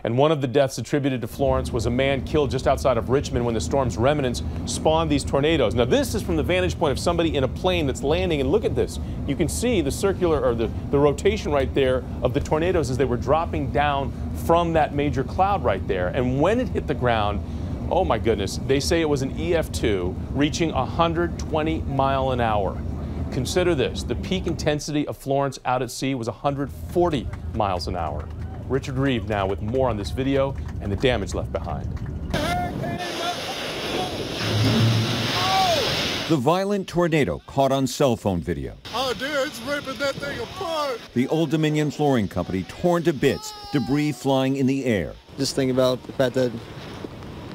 And one of the deaths attributed to Florence was a man killed just outside of Richmond when the storm's remnants spawned these tornadoes. Now, this is from the vantage point of somebody in a plane that's landing, and look at this. You can see the circular, or the rotation right there of the tornadoes as they were dropping down from that major cloud right there. And when it hit the ground, oh my goodness, they say it was an EF2 reaching 120 miles an hour. Consider this, the peak intensity of Florence out at sea was 140 miles an hour. Richard Reeve now with more on this video and the damage left behind. The violent tornado caught on cell phone video. Oh, dude, it's ripping that thing apart. The Old Dominion Flooring Company torn to bits, debris flying in the air. Just think about the fact that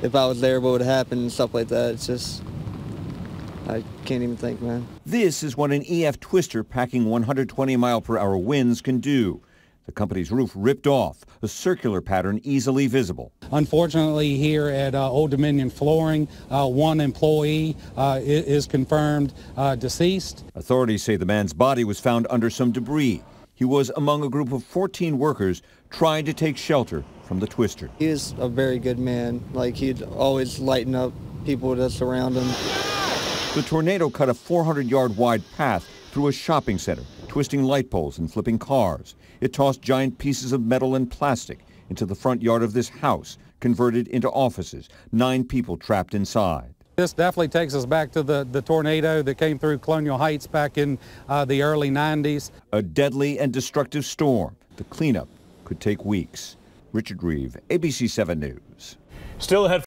if I was there, what would happen and stuff like that. It's just, I can't even think, man. This is what an EF twister packing 120-mile-per-hour winds can do. The company's roof ripped off, a circular pattern easily visible. Unfortunately, here at Old Dominion Flooring, one employee is confirmed deceased. Authorities say the man's body was found under some debris. He was among a group of 14 workers trying to take shelter from the twister. He is a very good man. Like, he'd always lighten up people that surround him. The tornado cut a 400-yard wide path through a shopping center, twisting light poles and flipping cars. It tossed giant pieces of metal and plastic into the front yard of this house, converted into offices. 9 people trapped inside. This definitely takes us back to the tornado that came through Colonial Heights back in the early 90s. A deadly and destructive storm. The cleanup could take weeks. Richard Reeve, ABC 7 News. Still ahead.